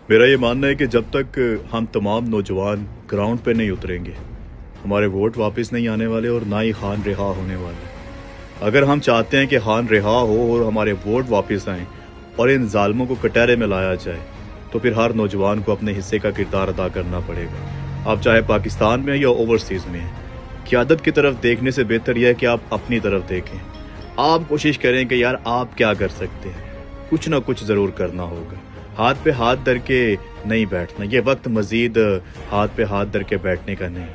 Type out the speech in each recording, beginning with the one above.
मेरा ये मानना है कि जब तक हम तमाम नौजवान ग्राउंड पे नहीं उतरेंगे, हमारे वोट वापस नहीं आने वाले और ना ही खान रिहा होने वाले। अगर हम चाहते हैं कि खान रिहा हो और हमारे वोट वापस आएं और इन जालिमों को कटहरे में लाया जाए, तो फिर हर नौजवान को अपने हिस्से का किरदार अदा करना पड़ेगा। आप चाहे पाकिस्तान में या ओवरसीज़ में हैं। क़यादत की तरफ देखने से बेहतर यह है कि आप अपनी तरफ देखें। आप कोशिश करें कि यार आप क्या कर सकते हैं, कुछ ना कुछ ज़रूर करना होगा। हाथ पे हाथ धर के नहीं बैठना, ये वक्त मज़ीद हाथ पे हाथ धर के बैठने का नहीं,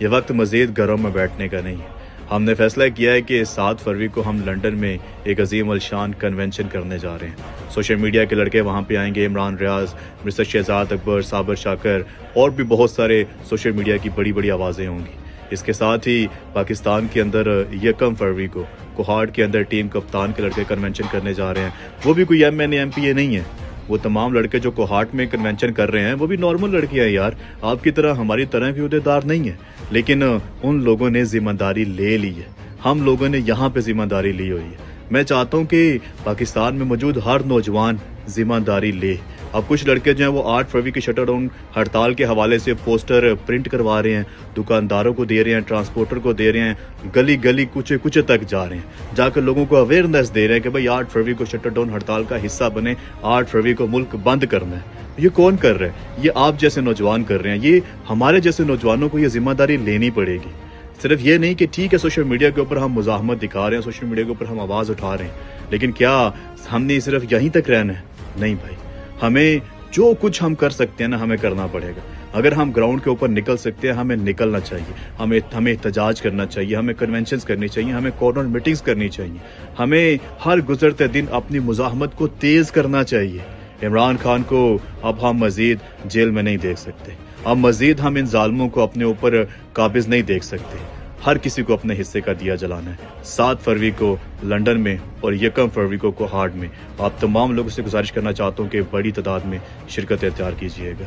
ये वक्त मज़ीद घरों में बैठने का नहीं है। हमने फैसला किया है कि 7 फरवरी को हम लंदन में एक अजीम अलशान कन्वेंशन करने जा रहे हैं। सोशल मीडिया के लड़के वहाँ पे आएंगे, इमरान रियाज, मिस्टर शहजाद अकबर, साबर शाकर और भी बहुत सारे सोशल मीडिया की बड़ी बड़ी आवाज़ें होंगी। इसके साथ ही पाकिस्तान के अंदर 1 फरवरी को कोहाट के अंदर टीम कप्तान के लड़के कन्वेंशन करने जा रहे हैं। वो भी कोई MNA MPA नहीं है, वो तमाम लड़के जो कोहाट में कन्वेंशन कर रहे हैं वो भी नॉर्मल लड़के हैं यार, आपकी तरह हमारी तरह के उहदेदार नहीं है। लेकिन उन लोगों ने जिम्मेदारी ले ली है, हम लोगों ने यहाँ पे जिम्मेदारी ली हुई है। मैं चाहता हूँ कि पाकिस्तान में मौजूद हर नौजवान जिम्मेदारी ले। अब कुछ लड़के जो हैं वो 8 फरवरी की शटर डाउन हड़ताल के हवाले से पोस्टर प्रिंट करवा रहे हैं, दुकानदारों को दे रहे हैं, ट्रांसपोर्टर को दे रहे हैं, गली गली कुचे कुचे तक जा रहे हैं, जाकर लोगों को अवेयरनेस दे रहे हैं कि भाई 8 फरवरी को शटर डाउन हड़ताल का हिस्सा बने, 8 फरवरी को मुल्क बंद करना है। ये कौन कर रहा है? ये आप जैसे नौजवान कर रहे हैं। ये हमारे जैसे नौजवानों को ये जिम्मेदारी लेनी पड़ेगी। सिर्फ ये नहीं कि ठीक है सोशल मीडिया के ऊपर हम मुजाहमत दिखा रहे हैं, सोशल मीडिया के ऊपर हम आवाज़ उठा रहे हैं, लेकिन क्या हमने सिर्फ यहीं तक रहना है? नहीं भाई, हमें जो कुछ हम कर सकते हैं ना, हमें करना पड़ेगा। अगर हम ग्राउंड के ऊपर निकल सकते हैं, हमें निकलना चाहिए। हमें एहतजाज करना चाहिए, हमें कन्वेंशंस करनी चाहिए, हमें कॉर्नर मीटिंग्स करनी चाहिए, हमें हर गुजरते दिन अपनी मुजाहमत को तेज़ करना चाहिए। इमरान खान को अब हम मज़ीद जेल में नहीं देख सकते, अब मज़ीद हम इन जालिमों को अपने ऊपर काबिज नहीं देख सकते। हर किसी को अपने हिस्से का दिया जलाना है। 7 फरवरी को लंदन में और 1 फरवरी को कोहाट में आप तमाम लोगों से गुजारिश करना चाहता हूँ कि बड़ी तादाद में शिरकत इख्तियार कीजिएगा।